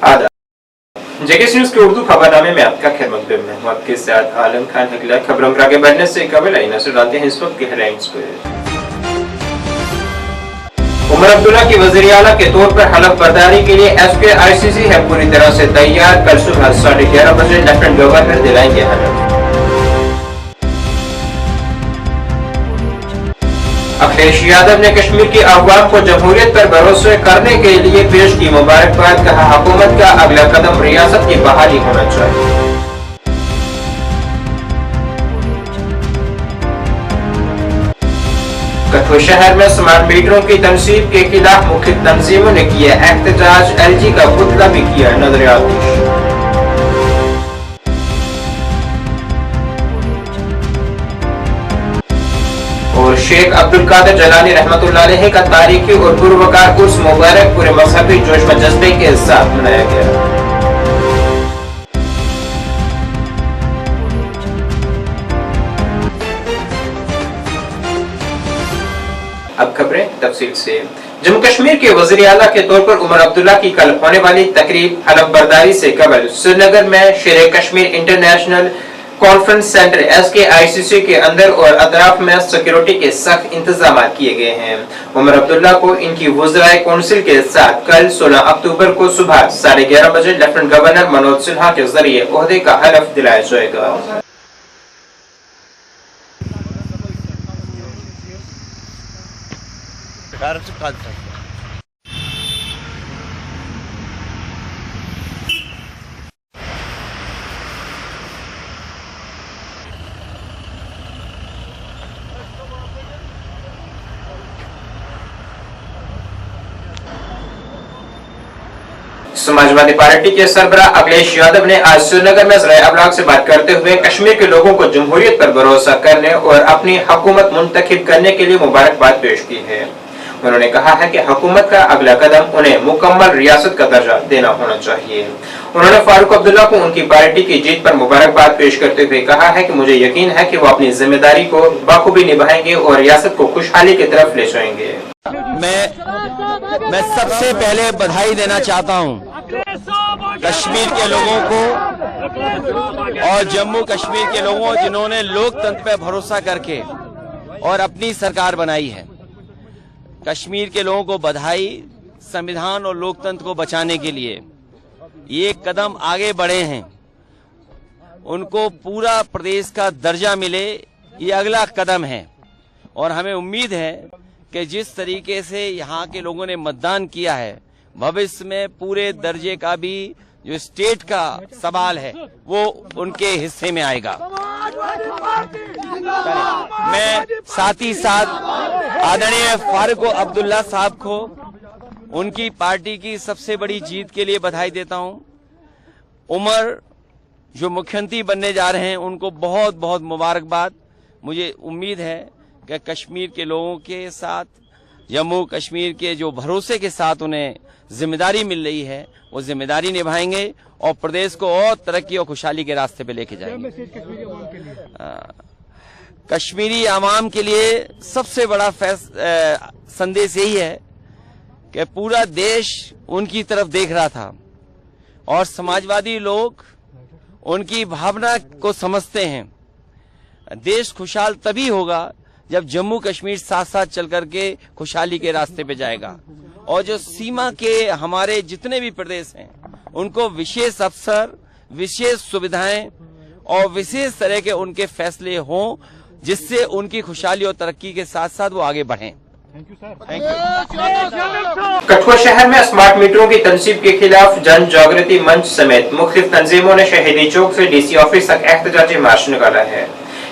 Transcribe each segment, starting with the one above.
आदाब। जेके न्यूज के उर्दू खबरनामे में आपका खैर मकदम है। वक्त के साथ आलम खान हकला खबरों के आगे बढ़ने से कबल आई नजर डालते हैं इस वक्त की हेडलाइंस पर। उमर अब्दुल्ला की वज़ीर आला के तौर पर हलफ बर्दारी के लिए SKICC है पूरी तरह से तैयार। कल सुबह 11:30 बजे लेफ्टिनेंट गवर्नर दिलाएंगे हलफ। अखिलेश यादव ने कश्मीर की अवाम को जमहूरियत पर भरोसा करने के लिए पेश की मुबारकबाद। कहा हुकूमत का अगला कदम रियासत की बहाली होना चाहिए। कठुआ शहर में स्मार्ट मीटरों की तनसीब के खिलाफ मुख्तलिफ तंजीमों ने किया एहतजाज। LG का पुतला भी किया नजर आतिश। और शेख अब्दुल कादिर जलानी रहमतुल्लाह अलैह का तारीखी और पुरवकार उर्स मुबारक पूरे मजहबी जोश व जज्बे के साथ मनाया गया। अब खबरें तफसील से। जम्मू कश्मीर के वज़ीर आला के तौर पर उमर अब्दुल्ला की कल होने वाली तकरीब हलफ बर्दारी से कबल श्रीनगर में शेर Kashmir international conference centre SKICC के अंदर और अतराफ में सिक्योरिटी के सख्त इंतजाम किए गए हैं। उमर अब्दुल्ला को इनकी वज़राए कौंसिल के साथ कल 16 अक्टूबर को सुबह 11:30 बजे लेफ्टिनेंट गवर्नर मनोज सिन्हा के जरिए ओहदे का हलफ दिलाया जाएगा। समाजवादी पार्टी के सरबराह अखिलेश यादव ने आज श्रीनगर में ज़राए अबलाग से बात करते हुए कश्मीर के लोगों को जमहूरियत पर भरोसा करने और अपनी हुकूमत मुंतखब करने के लिए मुबारकबाद पेश की है। उन्होंने कहा है कि हुकूमत का अगला कदम उन्हें मुकम्मल रियासत का दर्जा देना होना चाहिए। उन्होंने फारूक अब्दुल्ला को उनकी पार्टी की जीत पर मुबारकबाद पेश करते हुए कहा है कि मुझे यकीन है कि वो अपनी जिम्मेदारी को बखूबी निभाएंगे और रियासत को खुशहाली की तरफ ले जाएंगे। मैं सबसे पहले बधाई देना चाहता हूं कश्मीर के लोगों को और जम्मू कश्मीर के लोगों जिन्होंने लोकतंत्र पर भरोसा करके और अपनी सरकार बनाई है। कश्मीर के लोगों को बधाई। संविधान और लोकतंत्र को बचाने के लिए ये कदम आगे बढ़े हैं। उनको पूरा प्रदेश का दर्जा मिले, ये अगला कदम है। और हमें उम्मीद है कि जिस तरीके से यहाँ के लोगों ने मतदान किया है, भविष्य में पूरे दर्जे का भी जो स्टेट का सवाल है वो उनके हिस्से में आएगा। मैं साथ ही साथ आदरणीय फारूक अब्दुल्ला साहब को उनकी पार्टी की सबसे बड़ी जीत के लिए बधाई देता हूं। उमर जो मुख्यमंत्री बनने जा रहे हैं उनको बहुत बहुत मुबारकबाद। मुझे उम्मीद है कि कश्मीर के लोगों के साथ, जम्मू कश्मीर के जो भरोसे के साथ उन्हें जिम्मेदारी मिल रही है वो जिम्मेदारी निभाएंगे और प्रदेश को और तरक्की और खुशहाली के रास्ते पे लेके जाएंगे। कश्मीरी आवाम के लिए सबसे बड़ा संदेश यही है कि पूरा देश उनकी तरफ देख रहा था और समाजवादी लोग उनकी भावना को समझते हैं। देश खुशहाल तभी होगा जब जम्मू कश्मीर साथ साथ चल करके खुशहाली के रास्ते पे जाएगा। और जो सीमा के हमारे जितने भी प्रदेश हैं उनको विशेष अवसर, विशेष सुविधाएं और विशेष तरह के उनके फैसले हों जिससे उनकी खुशहाली और तरक्की के साथ साथ वो आगे बढ़ें। Thank you. कठुआ शहर में स्मार्ट मीटरों की तनसीब के खिलाफ जन जागृति मंच समेत मुख्तलिफ तंजीमों ने शहीदी चौक से DC ऑफिस तक एहतजाजी मार्च निकाला है।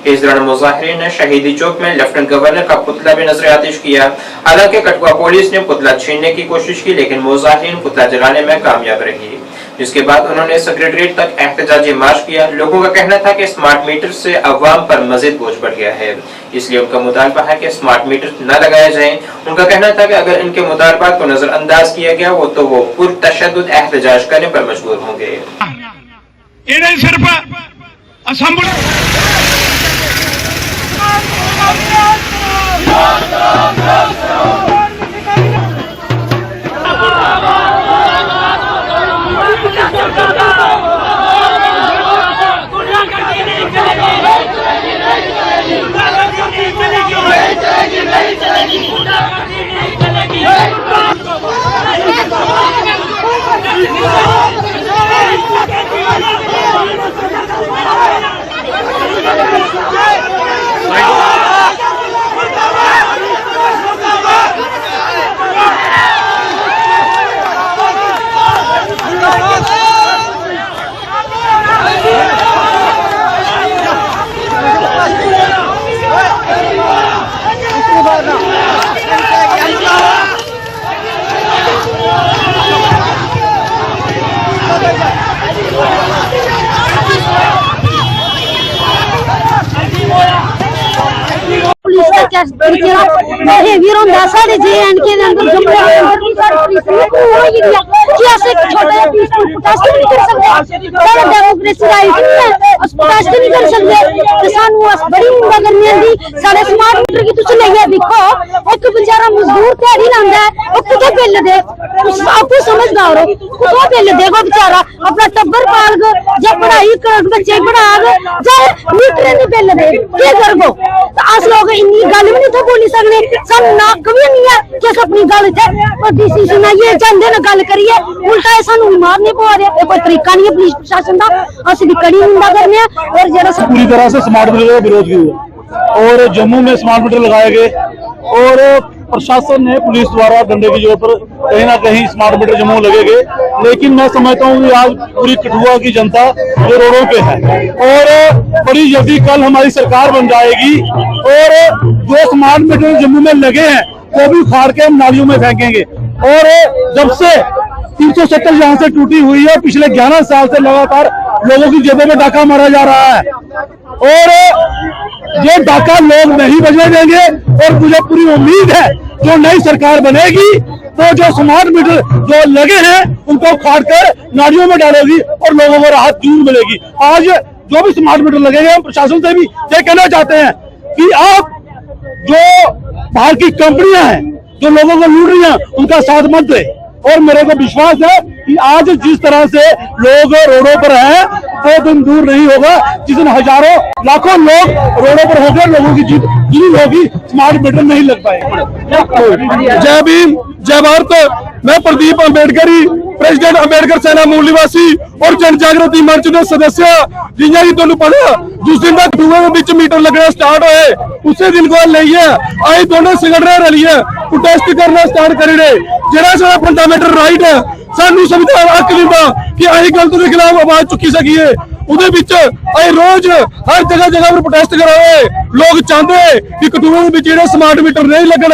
इस दौरान मुजाहिरीन ने शहीदी चौक में लेफ्टिनेंट गवर्नर का पुतला भी नजर आतिश किया। हालांकि कठुआ पुलिस ने पुतला छीनने की कोशिश की लेकिन मुजाहिरीन पुतला जलाने में कामयाब रही, जिसके बाद उन्होंने सेक्रेटरीट तक एहतजाजी मार्च किया। लोगों का कहना था कि स्मार्ट मीटर से अवाम पर मजीद बोझ बढ़ गया है, इसलिए उनका मुतालबा है कि स्मार्ट मीटर न लगाए जाएं। उनका कहना था कि अगर इनके मुतालबात को नजरअंदाज किया गया वो तो वो पुरतशद्दुद एहतजाज करने पर मजबूर होंगे। बिहेवियर होंदा साढ़े JNK दे अंदर जम्मू दे अंदर भी साढ़ी पुलिस हो गई है कि अस एक छोटा जिहा पीसफुल प्रोटेस्ट नहीं कर सकते, साढ़ा डेमोक्रेसी राइट नहीं है, अस प्रोटेस्ट नहीं कर सकते ते सानू अस बड़ी उम्मीद करनी आंदी साढ़े स्मार्ट मीटर की तुसीं लेइयै दिक्खो एक बेचारा मजदूर दिहाड़ी लांदा है वो कुत्थै बिल दे, तुसीं आपू समझदार हो कुत्थै बिल देगा बेचारा अपना टब्बर पालग जां पढ़ाई करग बच्चे पढ़ाग जां मीटर नहीं बिल दे के करगो। अस लोग इन्नी गल भी नहीं बोली सकते, सानू नाक भी नहीं है कि अस अपनी गल इत्थे डीसी सुनाइए चाहते ना गल करिए, उल्टा है सानू मारने पवा रहे, ये कोई तरीका नहीं है पुलिस प्रशासन का, अस दी कड़ी निंदा करने और जेड़ा पूरी तरह से स्मार्ट मीटर का विरोध किया और जम्मू में स्मार्ट मीटर लगाए गए और प्रशासन ने पुलिस द्वारा डंडे की जोर पर कहीं ना कहीं स्मार्ट मीटर जम्मू लगे गए, लेकिन मैं समझता हूँ कि आज पूरी कठुआ की जनता जो रोडों पे है और बड़ी जल्दी कल हमारी सरकार बन जाएगी और जो स्मार्ट मीटर जम्मू में लगे हैं वो भी उखाड़ के हम नालियों में फेंकेंगे। और जब से 370 यहाँ से टूटी हुई है, पिछले 11 साल से लगातार लोगों की जेबों में डाका मारा जा रहा है और ये डाका लोग नहीं बजने देंगे और मुझे पूरी उम्मीद है जो नई सरकार बनेगी तो जो स्मार्ट मीटर जो लगे हैं उनको उखाड़ कर नालियों में डालेगी और लोगों को राहत जरूर मिलेगी। आज जो भी स्मार्ट मीटर लगेंगे हम प्रशासन से भी ये कहना चाहते हैं कि आप जो बाहर की कंपनियां हैं जो लोगों को लूट रही हैं उनका साथ मत दे और मेरे को विश्वास है कि आज जिस तरह से लोग रोडों पर हैं वो दिन दूर नहीं होगा जिस दिन हजारों लाखों लोग रोडों पर होकर लोगों की जीत होगी, स्मार्ट मीटर नहीं लग पाएगा। जय भीम जय भारत। मैं प्रदीप अम्बेडकरी प्रेसिडेंट अम्बेडकर सेना मूल निवासी और जन जागृति मंच के सदस्य जिन्हें ही तुहानू पता जिस दिन तक दुए के बीच मीटर लगना स्टार्ट होए उसे दिन को लेइए आई दोनों संगठन रलिए प्रोटेस्ट करना स्टार्ट करी रहे जेड़ा सारा फंडामेंटल राइट है सानू संविधान हक दिंदा कि असीं गलत के खिलाफ आवाज चुकी सकीए उहदे विच असीं रोज हर जगह पर प्रोटेस्ट करावे। लोग चाहते कि कठुआ के विच जेहड़े स्मार्ट मीटर नहीं लगन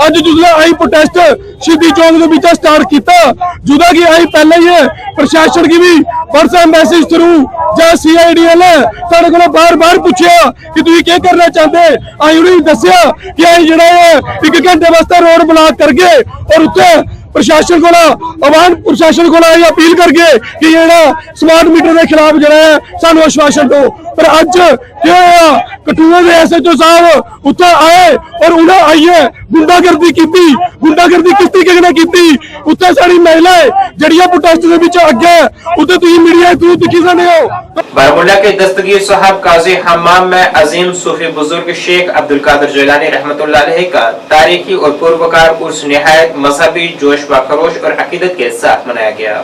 अज जिसलै असीं प्रोटेस्ट शहीदी चौक के विच स्टार्ट किया जुदा कि असीं पहले ही प्रशासन की भी व्हाट्सएप मैसेज थ्रू जां CIDL साडे कोलों बार पूछया कि तुसीं की करना चाहते, असीं उन्हें दस्सिया कि असीं जेहड़ा है 1 घंटे वास्ते रोड ब्लॉक करके और उत्ते प्रशासन को आवाम प्रशासन को अपील करके कि जेड़ा स्मार्ट मीटर के खिलाफ जो है सानू आश्वासन दो। पर अज क्या कठुआ के SHO साहब उत्थे आए और उन्हें आइए गुंडागर्दी की किस तरीके ने की उत्थे साड़ी महिलाएं जड़ियां प्रोटेस्ट के बीच अगे उत्थे तुसीं मीडिया थ्रू दिखी सकते हो। बारामूला के दस्तगीर साहब काजी हम्माम में अजीम सूफी बुजुर्ग शेख अब्दुल कादिर जिलानी रहमतुल्लाह अलैह का तारीखी और पूर्वकार उर्स निहायत मजहबी जोश व खरोश और अकीदत के साथ मनाया गया।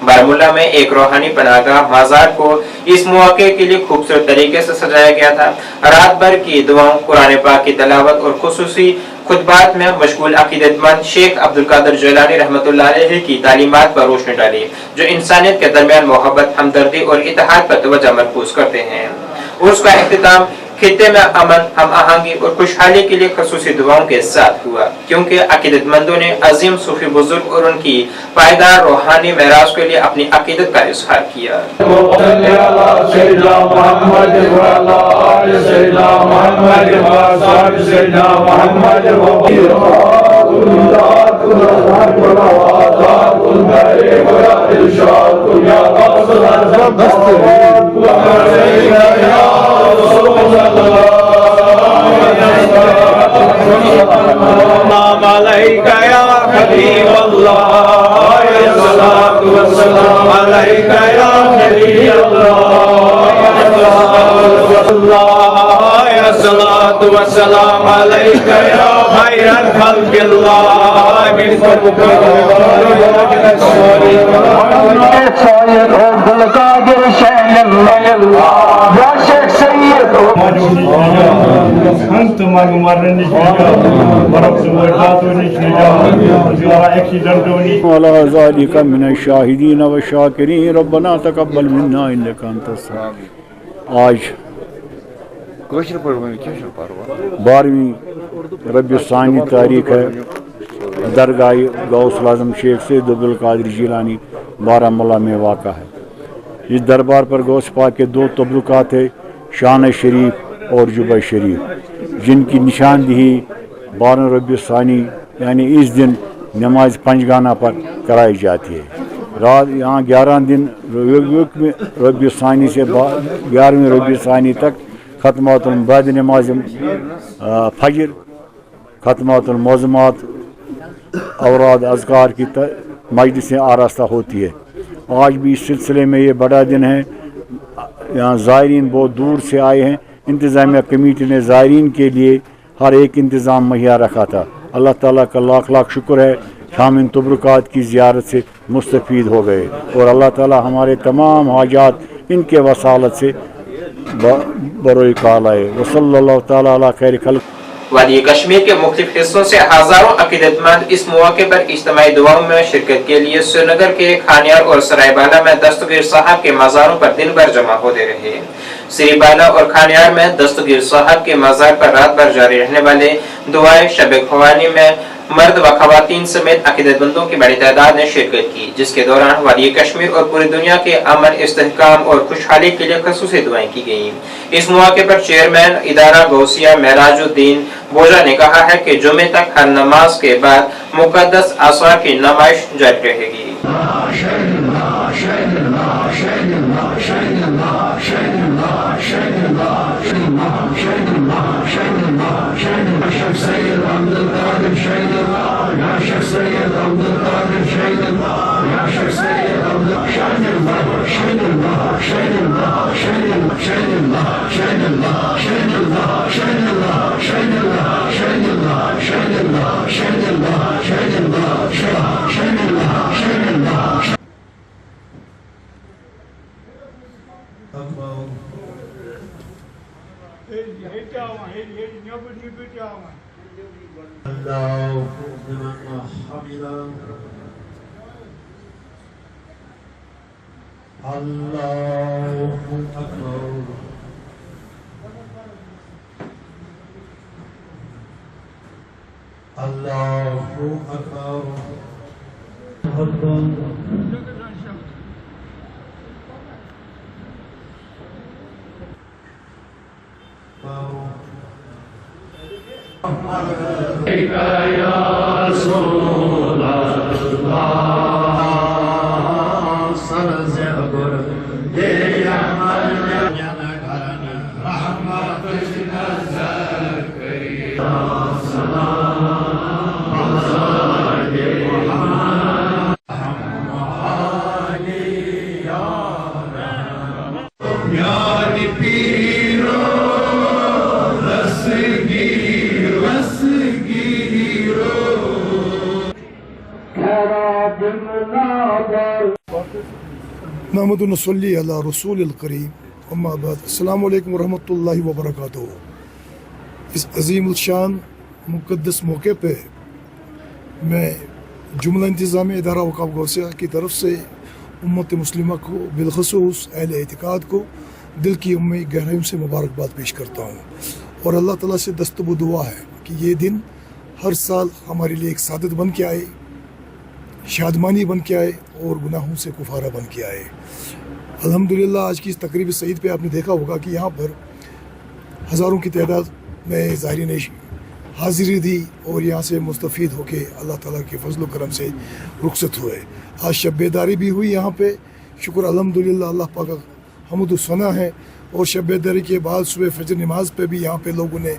बारामूला में एक रूहानी पनाहगाह माजार को इस मौके के लिए खूबसूरत तरीके से सजाया गया था। रात भर की दुआओं, कुरान पाक की तिलावत और खुसूसी खुतबात में मशगूल अकीदतमंद शेख अब्दुल कादिर जिलानी रहमतुल्लाह अलैह की तालीमात पर रोशनी डाली जो इंसानियत के दरमियान मोहब्बत, हमदर्दी और इत्तेहाद पर तवज्जो मरकूज करते हैं। उर्स का इख्तिताम खित्ते में अमन, हम आहंगी और खुशहाली के लिए खसूसी दुआओं के साथ हुआ क्योंकि अकीदतमंदों ने अजीम सूफी बुजुर्ग और उनकी पायदार रूहानी मेराज के लिए अपनी अकीदत का इजहार किया। शाहिदीन व शाकिरीन रब्बना तकब्बल मिन्ना इन्नका अंतस समीउल। आज 12वीं रबी सानी तारीख है। दरगाह गौस आज़म शेख सैयद अब्दुल कादिर जिलानी बारामूला में वाक़ा है। इस दरबार पर गौस पाक के 2 तबरुकात है, शान शरीफ और जुबा शरीफ। जिनकी निशानदेही 12 रबी सानी यानी इस दिन नमाज पंजगाना पर कराई जाती है। रात यहाँ 11 दिन रबी सानी से 11वीं रबी सानी तक खत्मातुल बाद नमाज फजर, खत्मातुल मौज़मात, औराद अज़कार की मजलिसें आरास्ता होती है। आज भी इस सिलसिले में ये बड़ा दिन है। यहाँ ज़ायरीन बहुत दूर से आए हैं। इंतज़ामिया कमेटी ने ज़ायरीन के लिए हर एक इंतज़ाम मुहैया रखा था। अल्लाह ताला का लाख लाख शुक्र है, हम इन तबरुकात की ज़ियारत से मुस्तफ़ीद हो गए और अल्लाह ताला हमारे तमाम हाजात इनके वसालत से बरोए काल आए। वसल्लल्लाहु ताला अला खैर खल्क़। वादी कश्मीर के मुख्तलिफ हिस्सों से हजारों अकीदतमंद इस मौके पर इज्तिमाई दुआओं में शिरकत के लिए श्रीनगर के खानियार और सरायबाला में दस्तगीर साहब के मज़ारों पर दिन भर जमा होते रहे। सरायबाला और खानियार में दस्तगीर साहब के मज़ार पर रात भर जारी रहने वाले दुआएं शब ख़वानी में मर्द व ख़वातीन समेत अकीदतमंदों की बड़ी तादाद ने शिरकत की, जिसके दौरान वादी कश्मीर और पूरी दुनिया के अमन, इस्तेहकाम और खुशहाली के लिए ख़ुसूसी दुआएं की गयी। इस मौके पर चेयरमैन इदारा गौसिया मेराजुद्दीन बोजा ने कहा है कि जुमे तक हर नमाज के बाद मुक़द्दस आसार की नुमाइश जारी रहेगी। Allahu Akbar. नहमदु व नसल्ली अला रसूलिल करीम अम्मा बाद। अस्सलामु अलैकुम रहमतुल्लाहि व बरकातुहू। इस अजीमुल शान मुक़द्दस मौके पे मैं जुमला इंतज़ामिया इदारा वक़ाफ़ गौसिया की तरफ से उम्मत मुस्लिमा को बिलख़ुसूस अहले एतिक़ाद को दिल की उम्मीद गहराइयों से मुबारकबाद पेश करता हूँ और अल्लाह ताला से दस्तब दुआ है कि ये दिन हर साल हमारे लिए एक सादत बन के आए, शादमानी बन के आए और गुनाहों से कुफारा बन के आए। अल्हम्दुलिल्लाह आज की इस तकरीब सईद पे आपने देखा होगा कि यहाँ पर हज़ारों की तादाद में ज़ायरीन ने हाज़िरी दी और यहाँ से मुस्तफ़ीद होके अल्लाह ताला के फजल करम से रुखसत हुए। आज शब बेदारी भी हुई यहाँ पे, शुक्र अल्हम्दुलिल्लाह अल्लाह पाक का हम्द व सना है। और शब बेदारी के बाद सुबह फजर नमाज पे भी यहाँ पे लोगों ने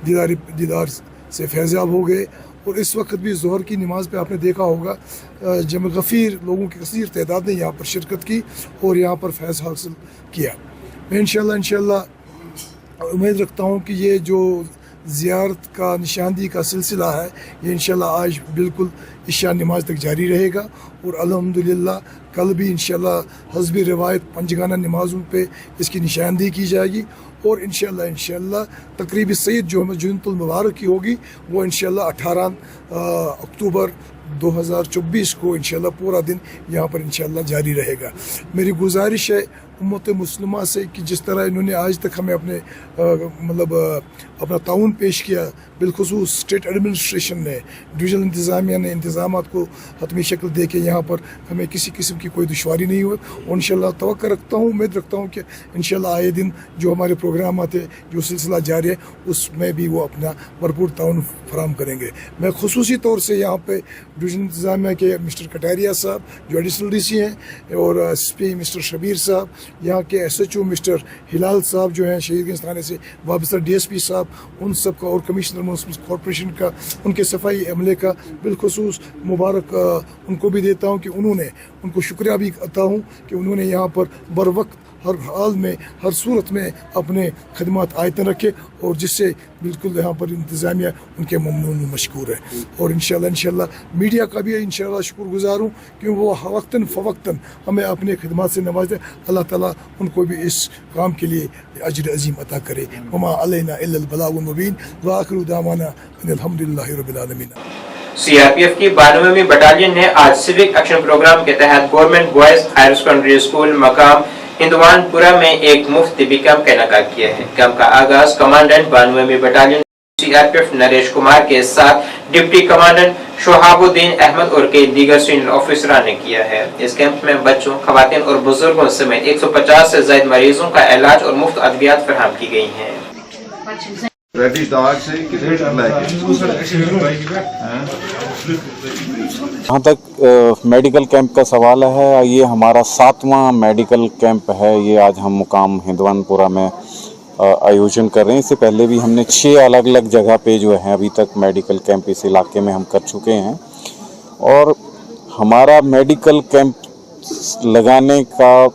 दीदार से फैज़याब हो गए और इस वक्त भी ज़ोहर की नमाज़ पे आपने देखा होगा जम गफ़ीर लोगों की कसीर तादाद ने यहाँ पर शिरकत की और यहाँ पर फैज़ हासिल किया। मैं इंशाअल्लाह उम्मीद रखता हूँ कि ये जो ज़ियारत का निशानदी का सिलसिला है ये इंशाअल्लाह आज बिल्कुल इशा नमाज तक जारी रहेगा और अल्हम्दुलिल्लाह कल भी इंशाअल्लाह हस्बी रिवायत पंजगाना नमाज़ों पे इसकी निशानदी की जाएगी और इंशाअल्लाह तकरीब सईद जो जुनतुल मुबारक की होगी वो इंशाअल्लाह 18 अक्टूबर 2024 को इंशाअल्लाह पूरा दिन यहाँ पर इंशाअल्लाह जारी रहेगा। मेरी गुजारिश है उम्मत मुस्लिमा से कि जिस तरह इन्होंने आज तक हमें अपने मतलब अपना ताउन पेश किया, बिलखुसूस स्टेट एडमिनिस्ट्रेशन ने, डिवीजनल इंतज़ामिया ने इंतज़ामात को हतमी शक्ल दे के यहाँ पर हमें किसी किस्म की कोई दुश्वारी नहीं हुई। और इंशाअल्लाह तवक्को रखता हूँ, उम्मीद रखता हूँ कि इंशाअल्लाह आए दिन जो हमारे प्रोग्राम आते, जो सिलसिला जारी है, उसमें भी वो अपना भरपूर ताउन फराम करेंगे। मैं खुसूसी तौर से यहाँ पे डिवीजन इंतज़ामिया के मिस्टर कटारिया साहब जो एडिशनल DC हैं, और SP मिस्टर शबीर साहब, यहाँ के SHO मिस्टर हिलाल साहब जो हैं शहीदगंज थाने से वाबस्ता, DSP साहब, उन सब का, और कमिश्नर म्युनिसिपल कॉरपोरेशन का, उनके सफाई अमले का बिलखुसूस मुबारक उनको भी देता हूँ कि उनको शुक्रिया भी करता हूँ कि उन्होंने यहाँ पर बर वक्त हर हाल में, हर सूरत में अपने खदमात आयतन रखे, और जिससे बिल्कुल यहाँ पर इंतज़ामिया उनके ममनून मशकूर है। और इंशाअल्लाह मीडिया का भी इंशाअल्लाह शुक्रगुजार हूँ कि वो वक्तन फ़वक्तन हमें अपने खदमात से नवाज दे। अल्लाह ताला उनको भी इस काम के लिए अजर अजीम अता करे। वमा अलैना इल्लल बलागुल मुबीन व आखिरु दावाना अल्हम्दुलिल्लाहि रब्बिल आलमीन। CRPF की 92वीं बटालियन ने आज सिविक एक्शन प्रोग्राम के तहत government boys higher secondary school Maqam Hindwanpura में एक मुफ्त तिबी कैंप का इनेकाद किया है। कैंप का आगाज कमांडेंट 92वीं बटालियन CRPF नरेश कुमार के साथ डिप्टी कमांडेंट शोहाबुद्दीन अहमद और कई दीगर सीनियर ऑफिसरान ने किया है। इस कैंप में बच्चों, खवातीन और बुजुर्गों समेत 150 से ज्यादा मरीजों का इलाज और मुफ्त अद्वियात फराहम की गई हैं। जहाँ तक मेडिकल कैंप का सवाल है, ये हमारा 7वां मेडिकल कैंप है। ये आज हम मुकाम हिंदवानपुरा में आयोजन कर रहे हैं। इससे पहले भी हमने 6 अलग अलग जगह पे जो है अभी तक मेडिकल कैंप इस इलाके में हम कर चुके हैं। और हमारा मेडिकल कैंप लगाने का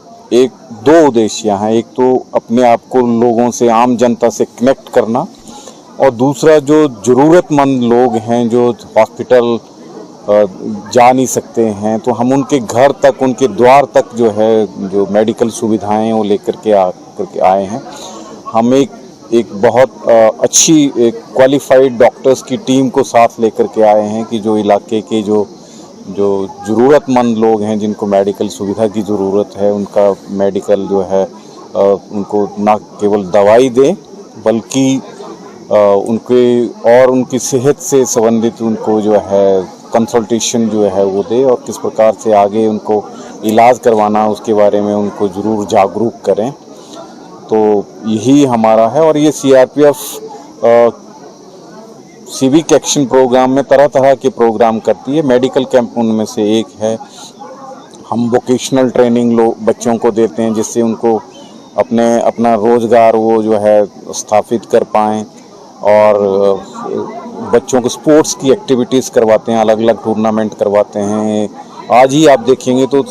2 उद्देश्य हैं। एक तो अपने आप को लोगों से, आम जनता से कनेक्ट करना, और दूसरा जो ज़रूरतमंद लोग हैं जो हॉस्पिटल जा नहीं सकते हैं, तो हम उनके घर तक, उनके द्वार तक जो है जो मेडिकल सुविधाएं वो लेकर के आए हैं। हम एक बहुत अच्छी एक क्वालिफाइड डॉक्टर्स की टीम को साथ लेकर के आए हैं कि जो इलाके के जो ज़रूरतमंद लोग हैं जिनको मेडिकल सुविधा की ज़रूरत है, उनका मेडिकल जो है उनको ना केवल दवाई दें बल्कि उनकी सेहत से संबंधित उनको जो है कंसल्टेशन जो है वो दे, और किस प्रकार से आगे उनको इलाज करवाना उसके बारे में उनको ज़रूर जागरूक करें। तो यही हमारा है। और ये CRPF सिविक एक्शन प्रोग्राम में तरह तरह के प्रोग्राम करती है। मेडिकल कैंप उनमें से एक है। हम वोकेशनल ट्रेनिंग बच्चों को देते हैं जिससे उनको अपना रोज़गार वो जो है स्थापित कर पाएँ, और बच्चों को स्पोर्ट्स की एक्टिविटीज़ करवाते हैं, अलग अलग टूर्नामेंट करवाते हैं। आज ही आप देखेंगे तो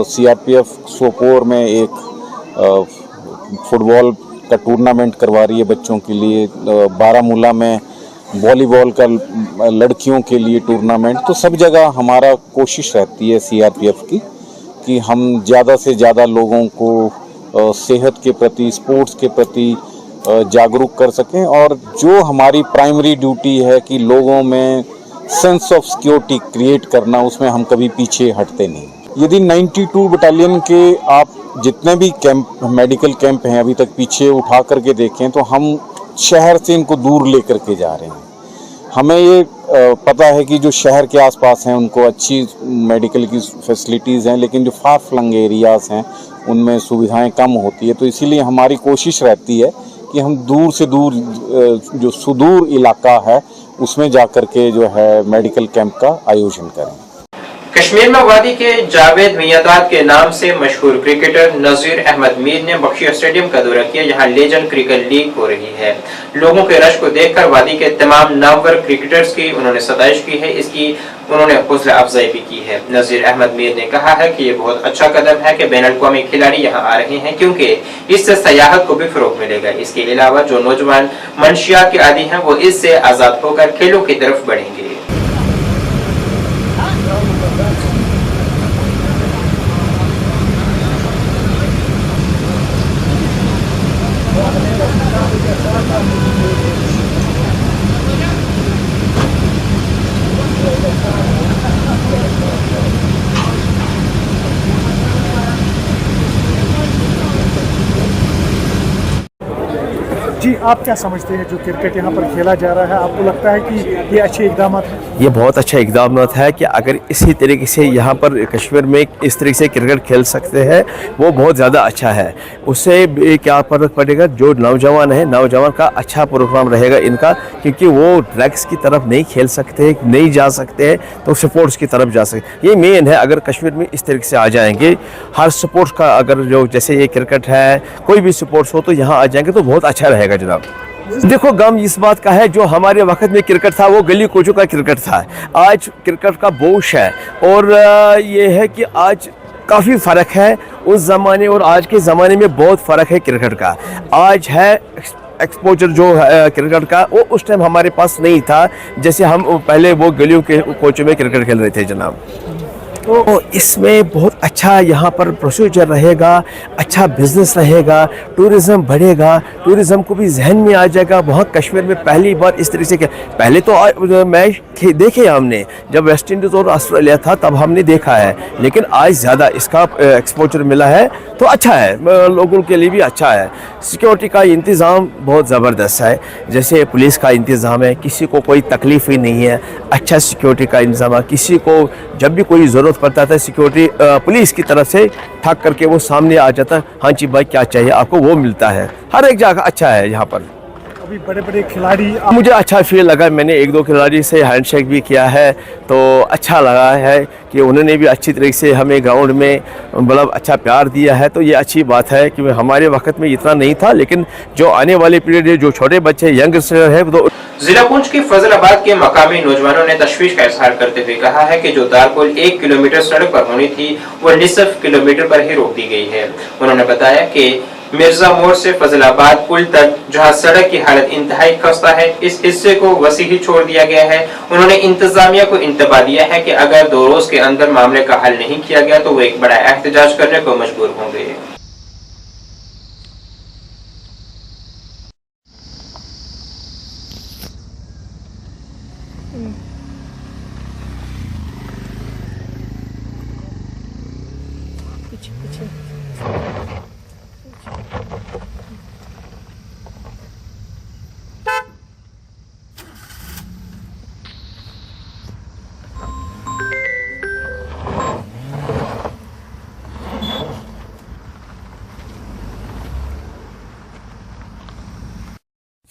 CRPF सोपोर में एक फुटबॉल का टूर्नामेंट करवा रही है बच्चों के लिए, बारामूला में वॉलीबॉल का लड़कियों के लिए टूर्नामेंट। तो सब जगह हमारा कोशिश रहती है CRPF की कि हम ज़्यादा से ज़्यादा लोगों को सेहत के प्रति, स्पोर्ट्स के प्रति जागरूक कर सकें। और जो हमारी प्राइमरी ड्यूटी है कि लोगों में सेंस ऑफ सिक्योरिटी क्रिएट करना, उसमें हम कभी पीछे हटते नहीं। यदि 92 बटालियन के आप जितने भी कैंप, मेडिकल कैंप हैं अभी तक पीछे उठा करके देखें तो हम शहर से इनको दूर लेकर के जा रहे हैं। हमें ये पता है कि जो शहर के आसपास हैं उनको अच्छी मेडिकल की फैसिलिटीज़ हैं, लेकिन जो फार फ्लंग एरियाज़ हैं उनमें सुविधाएं कम होती है। तो इसीलिए हमारी कोशिश रहती है कि हम दूर से दूर जो सुदूर इलाका है उसमें जाकर के जो है मेडिकल कैंप का आयोजन करें। कश्मीर में वादी के जावेद मियादाद के नाम से मशहूर क्रिकेटर नजीर अहमद मीर ने बख्शिया स्टेडियम का दौरा किया, जहां लेजेंड क्रिकेट लीग हो रही है। लोगों के रश को देखकर वादी के तमाम नामवर क्रिकेटर्स की उन्होंने सताइश की है, इसकी उन्होंने हौसला अफजाई भी की है। नजीर अहमद मीर ने कहा है कि ये बहुत अच्छा कदम है कि बैनुल-अक़वामी खिलाड़ी यहाँ आ रहे हैं, क्योंकि इससे सयाहत को भी फरोग मिलेगा। इसके अलावा जो नौजवान मंशियात के आदी हैं वो इससे आजाद होकर खेलों की तरफ बढ़ेंगे। जी, आप क्या समझते हैं जो क्रिकेट यहाँ पर खेला जा रहा है, आपको लगता है कि ये अच्छे इकदाम हैं? ये बहुत अच्छा इकदाम है कि अगर इसी तरीके से यहाँ पर कश्मीर में इस तरीके से क्रिकेट खेल सकते हैं, वो बहुत ज़्यादा अच्छा है। उससे क्या फर्क पड़ेगा, जो नौजवान है, नौजवान का अच्छा प्रोग्राम रहेगा इनका, क्योंकि वो ड्रग्स की तरफ नहीं खेल सकते, नहीं जा सकते हैं, तो स्पोर्ट्स की तरफ जा सकते। ये मेन है, अगर कश्मीर में इस तरीके से आ जाएंगे, हर स्पोर्ट्स का अगर जो जैसे ये क्रिकेट है, कोई भी स्पोर्ट्स हो, तो यहाँ आ जाएंगे तो बहुत अच्छा रहेगा जनाब। देखो, गम इस बात का है, जो हमारे वक्त में क्रिकेट था वो गली कोचों का क्रिकेट था। आज क्रिकेट का बोश है, और ये है कि आज काफ़ी फ़र्क है उस ज़माने और आज के ज़माने में, बहुत फ़र्क है क्रिकेट का। आज है एक्सपोजर जो है क्रिकेट का, वो उस टाइम हमारे पास नहीं था, जैसे हम पहले वो गलियों के कोचों में क्रिकेट खेल रहे थे जनाब। तो इसमें बहुत अच्छा यहाँ पर प्रोसीजर रहेगा, अच्छा बिजनेस रहेगा, टूरिज़्म बढ़ेगा, टूरिज़्म को भी जहन में आ जाएगा। वहाँ कश्मीर में पहली बार इस तरीके से, पहले तो मैच देखे हमने, जब वेस्ट इंडीज़ और ऑस्ट्रेलिया था तब हमने देखा है, लेकिन आज ज़्यादा इसका एक्सपोजर मिला है, तो अच्छा है, लोगों के लिए भी अच्छा है। सिक्योरिटी का इंतज़ाम बहुत ज़बरदस्त है, जैसे पुलिस का इंतज़ाम है, किसी को कोई तकलीफ़ ही नहीं है, अच्छा सिक्योरिटी का इंतज़ाम है। किसी को जब भी कोई ज़रूरत पड़ता था, सिक्योरिटी पुलिस की तरफ से ठग करके वो सामने आ जाता, हाँ जी भाई क्या चाहिए आपको, वो मिलता है। हर एक जगह अच्छा है यहाँ पर। अभी बड़े बड़े खिलाड़ी, मुझे अच्छा फील लगा, मैंने एक दो खिलाड़ी से हैंडशेक भी किया है, तो अच्छा लगा है कि उन्होंने भी अच्छी तरीके से हमें ग्राउंड में मतलब अच्छा प्यार दिया है। तो ये अच्छी बात है कि हमारे वक्त में इतना नहीं था, लेकिन जो आने वाले पीरियड है, जो छोटे बच्चे यंगस्टर है, तो जिला पुंछ के फजलाबाद के मकामी नौजवानों ने तशवीश का इजहार करते हुए कहा है कि जो तारपुल 1 किलोमीटर सड़क पर होनी थी, वो निसफ किलोमीटर पर ही रोक दी गई है। उन्होंने बताया कि मिर्जा मोड़ से फजलाबाद पुल तक जहां सड़क की हालत इंतहाई खस्ता है, इस हिस्से को वसी ही छोड़ दिया गया है। उन्होंने इंतजामिया को इंतबा दिया है कि अगर 2 रोज के अंदर मामले का हल नहीं किया गया तो वो एक बड़ा एहतजाज करने को मजबूर होंगे।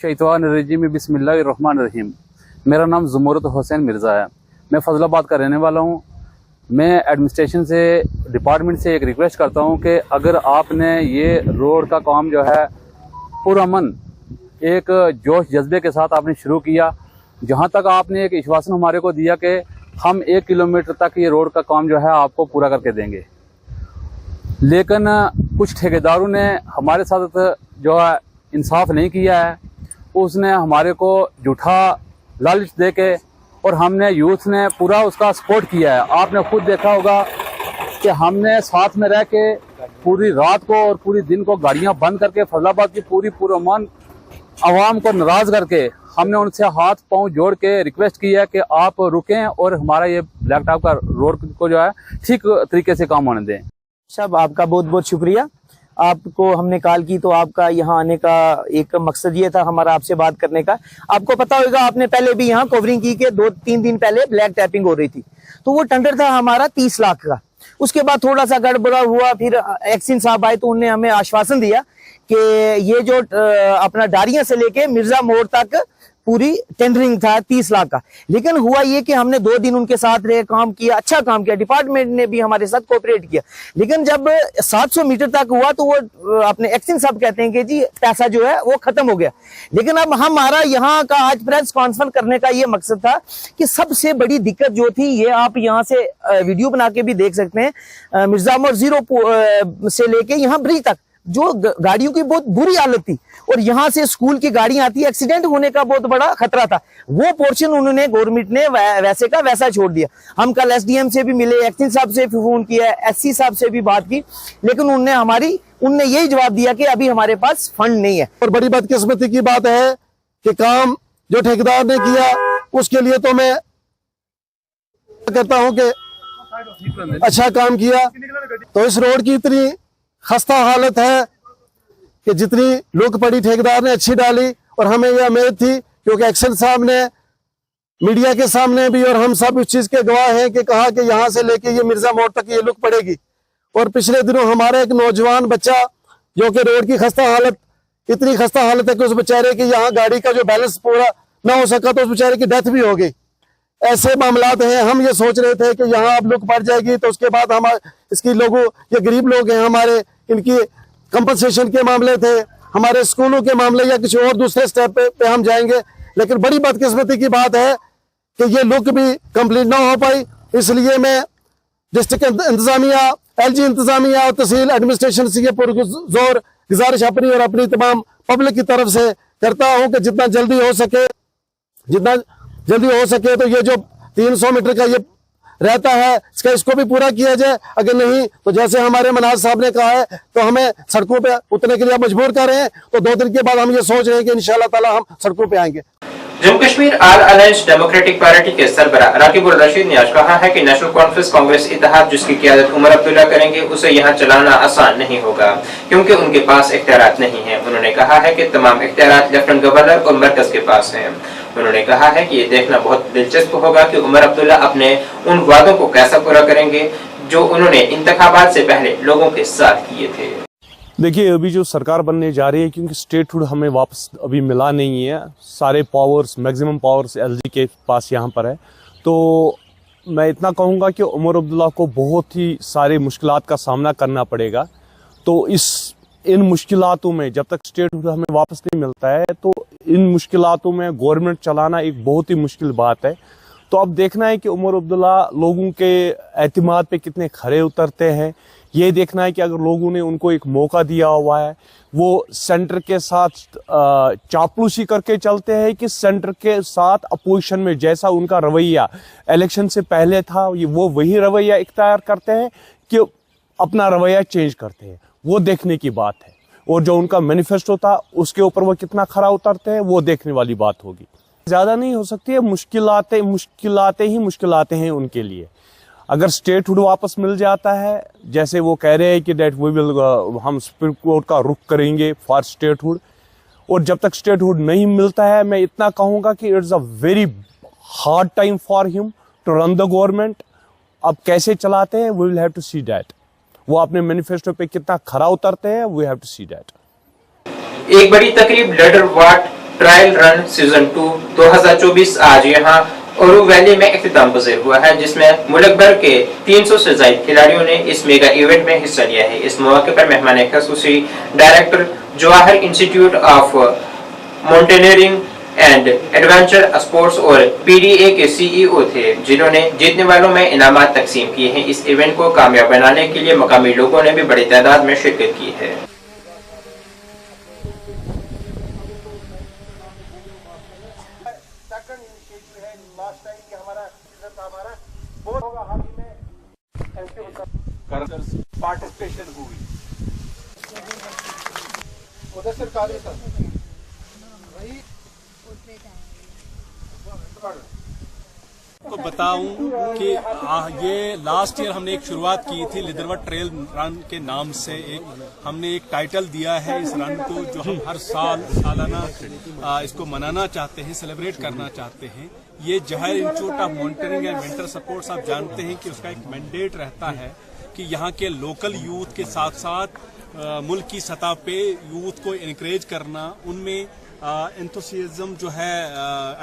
शैतानिर्रजीम बिस्मिल्लाहिर्रहमानिर्रहीम। मेरा नाम ज़ुमरत हुसैन मिर्ज़ा है, मैं फजलाबाद का रहने वाला हूँ। मैं एडमिनिस्ट्रेशन से, डिपार्टमेंट से एक रिक्वेस्ट करता हूँ कि अगर आपने ये रोड का काम जो है पुरअमन एक जोश जज्बे के साथ आपने शुरू किया, जहाँ तक आपने एक आश्वासन हमारे को दिया कि हम 1 किलोमीटर तक ये रोड का काम जो है आपको पूरा करके देंगे, लेकिन कुछ ठेकेदारों ने हमारे साथ जो है इंसाफ नहीं किया है। उसने हमारे को झूठा लालच दे के, और हमने यूथ ने पूरा उसका सपोर्ट किया है। आपने खुद देखा होगा कि हमने साथ में रह के पूरी रात को और पूरी दिन को गाड़ियां बंद करके फजलाबाद की पूरी पुरअमन आवाम को नाराज करके हमने उनसे हाथ पांव जोड़ के रिक्वेस्ट की है कि आप रुकें और हमारा ये ब्लैक टॉप का रोड को जो है ठीक तरीके से काम होने दें। साहब, आपका बहुत बहुत शुक्रिया। आपको हमने कॉल की तो आपका यहाँ आने का एक मकसद ये था हमारा आपसे बात करने का। आपको पता होगा, आपने पहले भी यहाँ कवरिंग की के 2-3 दिन पहले ब्लैक टैपिंग हो रही थी, तो वो टेंडर था हमारा 30 लाख का। उसके बाद थोड़ा सा गड़बड़ा हुआ, फिर एक्सिन साहब आए तो उन्होंने हमें आश्वासन दिया कि ये जो अपना डारिया से लेके मिर्जा मोड़ तक पूरी टेंडरिंग था 30 लाख का। लेकिन हुआ ये कि हमने 2 दिन उनके साथ रहे, काम किया, अच्छा काम किया, डिपार्टमेंट ने भी हमारे साथ कोऑपरेट किया। लेकिन जब 700 मीटर तक हुआ तो वो अपने एक्शन साहब कहते हैं कि जी पैसा जो है वो खत्म हो गया। लेकिन अब हमारा यहाँ का आज प्रेस कॉन्फ्रेंस करने का ये मकसद था कि सबसे बड़ी दिक्कत जो थी, ये आप यहाँ से वीडियो बना के भी देख सकते हैं, मिर्जा मोड़ 0 से लेके यहाँ ब्रिज तक जो गाड़ियों की बहुत बुरी हालत थी, और यहाँ से स्कूल की गाड़ियां आती है, एक्सीडेंट होने का बहुत बड़ा खतरा था। वो पोर्शन उन्होंने गवर्नमेंट ने वैसे का वैसा छोड़ दिया। हम कल एसडीएम से भी मिले, एक्शन साहब से फोन किया, एससी साहब से भी बात की, लेकिन उनने यही जवाब दिया कि अभी हमारे पास फंड नहीं है। और बड़ी बदकिस्मती की बात है कि काम जो ठेकेदार ने किया उसके लिए तो मैं कहता हूं कि अच्छा काम किया। तो इस रोड की इतनी खस्ता हालत है कि जितनी लुक पड़ी ठेकेदार ने अच्छी डाली, और हमें यह उम्मीद थी क्योंकि एक्शन साहब ने मीडिया के सामने भी और हम सब उस चीज के गवाह हैं कि कहा कि यहाँ से लेके ये मिर्जा मोड़ तक ये लुक पड़ेगी। और पिछले दिनों हमारा एक नौजवान बच्चा जो कि रोड की खस्ता हालत, इतनी खस्ता हालत है कि उस बेचारे की यहाँ गाड़ी का जो बैलेंस पूरा ना हो सका तो उस बेचारे की डेथ भी हो गई। ऐसे मामलात हैं। हम ये सोच रहे थे कि यहाँ अब लुक पड़ जाएगी तो उसके बाद हम इसकी लोगों, ये गरीब लोग हैं हमारे, इनकी कंपनसेशन के मामले थे, हमारे स्कूलों के मामले या किसी और दूसरे स्टेप पे हम जाएंगे। लेकिन बड़ी बदकिस्मती की बात है कि ये लुक भी कंप्लीट ना हो पाई। इसलिए मैं डिस्ट्रिक्ट इंतजामिया, LG इंतजामिया और तहसील एडमिनिस्ट्रेशन से ये पुरजोर गुजारिश अपनी और अपनी तमाम पब्लिक की तरफ से करता हूं कि जितना जल्दी हो सके तो ये जो 300 मीटर का ये रहता है इसको भी पूरा किया जाए। अगर नहीं तो जैसे हमारे मनाज साहब ने कहा है तो हमें सड़कों पे उतरने के लिए मजबूर कर रहे हैं, तो 2 दिन के बाद हम ये सोच रहे हैं कि इंशाल्लाह ताला हम सड़कों पे आएंगे। Jammu Kashmir all alliance democratic party के सरबराह राकिबुर रशीद ने आज कहा है कि नेशनल कॉन्फ्रेंस कांग्रेस इत्तेहाद जिसकी क़यादत उमर अब्दुल्ला करेंगे उसे यहाँ चलाना आसान नहीं होगा क्योंकि उनके पास इख्तियारात नहीं है। उन्होंने कहा है कि तमाम इख्तियारात लेफ्टिनेंट गवर्नर और मरकज के पास हैं। उन्होंने कहा है कि ये देखना बहुत दिलचस्प होगा कि उमर अब्दुल्ला अपने उन वादों को कैसा पूरा करेंगे जो उन्होंने इंतखाबात से पहले लोगों के साथ किए थे। देखिए, अभी जो सरकार बनने जा रही है, क्योंकि स्टेटहुड हमें वापस अभी मिला नहीं है, सारे पावर्स, मैक्सिमम पावर्स LG के पास यहाँ पर है, तो मैं इतना कहूँगा कि उमर अब्दुल्ला को बहुत ही सारे मुश्किलात का सामना करना पड़ेगा। तो इन मुश्किलातों में जब तक स्टेटहुड हमें वापस नहीं मिलता है तो इन मुश्किलातों में गवर्नमेंट चलाना एक बहुत ही मुश्किल बात है। तो अब देखना है कि उमर अब्दुल्ला लोगों के एतमाद पे कितने खरे उतरते हैं। ये देखना है कि अगर लोगों ने उनको एक मौका दिया हुआ है, वो सेंटर के साथ चापलूसी करके चलते हैं कि सेंटर के साथ अपोजिशन में जैसा उनका रवैया इलेक्शन से पहले था वो वही रवैया इख्तियार करते हैं कि अपना रवैया चेंज करते हैं, वो देखने की बात है। और जो उनका मैनिफेस्टो था उसके ऊपर वो कितना खरा उतरते हैं वो देखने वाली बात होगी। ज़्यादा नहीं हो सकती है, मुश्किलातें हैं उनके लिए। अगर स्टेटहुड वापस मिल जाता है, जैसे वो कह रहे हैं कि हम सुप्रीम कोर्ट का रुख करेंगे फॉर स्टेटहुड, और जब तक स्टेटहुड नहीं मिलता है मैं इतना कहूँगा कि it's a very hard time for him to run the government. अब कैसे चलाते हैं we will have to see that, वो अपने मैनिफेस्टो पे कितना खरा उतरते हैं we have to see that. एक बड़ी तकरीब लीडर वाट ट्रायल रन सीजन 2 2024 आज यहाँ औरू वैली में इख्तिताम पज़ीर हुआ है, जिसमें मुल्क भर के 300 से ज़ायद खिलाड़ियों ने इस मेगा इवेंट में हिस्सा लिया है। इस मौके पर मेहमान ख़ुसूसी director Jawahar institute of mountaineering and adventure sports और PDA के CEO थे, जिन्होंने जीतने वालों में इनामात तकसीम किए हैं। इस इवेंट को कामयाब बनाने के लिए मकामी लोगों ने भी बड़ी तादाद में शिरकत की है। पार्टिसिपेशन हुई उधर सरकारी को बताऊं कि ये लास्ट ईयर हमने एक शुरुआत की थी लिदरवा ट्रेल रन के नाम से। हमने एक टाइटल दिया है इस रन को, जो हम हर सालाना इसको मनाना चाहते हैं, सेलिब्रेट करना चाहते हैं। ये Jawahar institute of mountaineering and winter sports, आप जानते हैं कि उसका एक मैंडेट रहता है कि यहाँ के लोकल यूथ के साथ साथ मुल्क की सतह पे यूथ को इनकरेज करना, उनमें एंथुसियाज्म जो है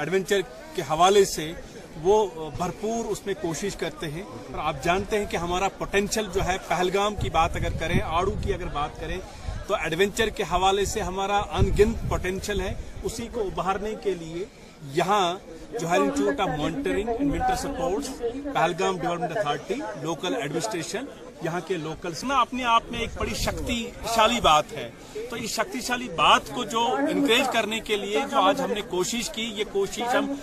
एडवेंचर के हवाले से वो भरपूर उसमें कोशिश करते हैं। और आप जानते हैं कि हमारा पोटेंशियल जो है, पहलगाम की बात अगर करें, आड़ू की अगर बात करें, तो एडवेंचर के हवाले से हमारा अनगिनत पोटेंशियल है। उसी को उभारने के लिए यहाँ Jawahar institute of mountaineering and winter sports, Pahalgam development authority, local administration, यहाँ के लोकल्स ना अपने आप में एक बड़ी शक्तिशाली बात है। तो इस शक्तिशाली बात को जो इनकरेज करने के लिए जो आज हमने कोशिश की, ये कोशिश हम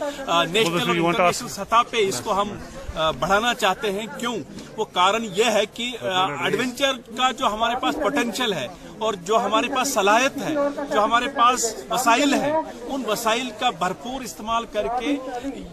नेशनल और इंटरनेशनल सतह पे इसको हम बढ़ाना चाहते हैं। क्यों? वो कारण यह है कि एडवेंचर का जो हमारे पास पोटेंशियल है और जो हमारे पास सलाहियत है, जो हमारे पास वसाइल है, उन वसाइल का भरपूर इस्तेमाल करके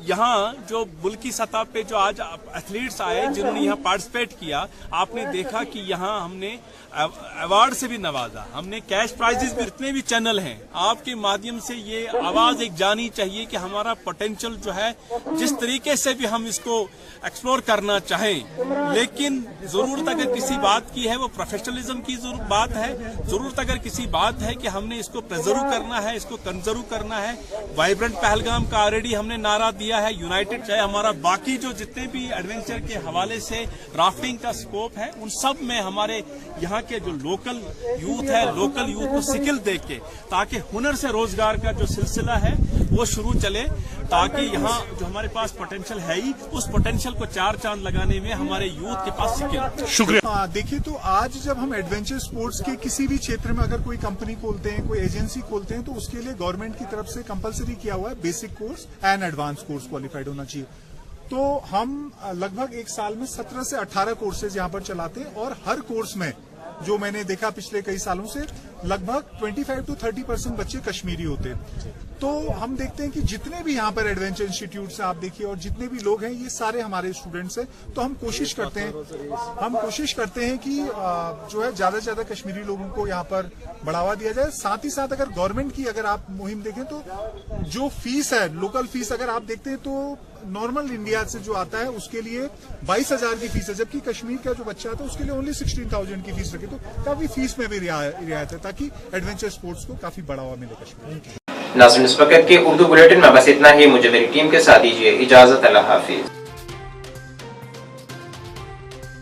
यहाँ जो मुल्की सतह पे जो आज एथलीट्स आए जिन्होंने यहाँ पार्टिसिपेट किया, आपने देखा कि यहाँ हमने अवार्ड से भी नवाजा, हमने कैश प्राइजेस भी, इतने भी चैनल हैं। आपके माध्यम से ये आवाज एक जानी चाहिए कि हमारा पोटेंशियल जो है, जिस तरीके से भी हम इसको एक्सप्लोर करना चाहें, लेकिन जरूरत अगर किसी बात की है वो प्रोफेशनलिज्म की बात है। जरूरत अगर किसी बात है कि हमने इसको प्रिजर्व करना है, इसको कंजर्व करना है। वाइब्रेंट पहलगाम का ऑलरेडी हमने नारा दिया है, यूनाइटेड चाहे हमारा बाकी जो जितने भी एडवेंचर के हवाले से राफ्टिंग का स्कोप है, उन सब में हमारे यहाँ के जो लोकल यूथ है, लोकल यूथ को स्किल दे के, ताकि हुनर से रोजगार का जो सिलसिला है वो शुरू चले, ताकि यहाँ जो हमारे पास पोटेंशियल है ही, उस पोटेंशियल को चार चांद लगाने में हमारे यूथ के पास स्किल। शुक्रिया। देखिए, तो आज जब हम एडवेंचर स्पोर्ट्स के किसी भी क्षेत्र में अगर कोई कंपनी खोलते हैं, कोई एजेंसी खोलते हैं, तो उसके लिए गवर्नमेंट की तरफ से कंपलसरी किया हुआ है basic course and advance course qualified होना चाहिए। तो हम लगभग एक साल में 17 से 18 कोर्सेज यहाँ पर चलाते हैं, और हर कोर्स में जो मैंने देखा पिछले कई सालों से लगभग 25 to 30% बच्चे कश्मीरी होते हैं। तो हम देखते हैं कि जितने भी यहाँ पर एडवेंचर इंस्टीट्यूट से आप देखिए और जितने भी लोग हैं, ये सारे हमारे स्टूडेंट्स हैं। तो हम कोशिश करते हैं कि जो है ज्यादा से ज्यादा कश्मीरी लोगों को यहाँ पर बढ़ावा दिया जाए। साथ ही साथ अगर गवर्नमेंट की अगर आप मुहिम देखें तो जो फीस है, लोकल फीस अगर आप देखते हैं तो नॉर्मल इंडिया से जो आता है उसके लिए 22,000 की फीस है, जबकि कश्मीर का जो बच्चा आता है उसके लिए ओनली 16,000 की फीस रखे। तो काफी फीस में भी रियायत है, ताकि एडवेंचर स्पोर्ट्स को काफी बढ़ावा मिले कश्मीर। नाज़रीन, इस वक्त के उर्दू बुलेटिन में बस इतना ही। मुझे मेरी टीम के साथ दीजिए इजाजत। अल्लाह हाफिज।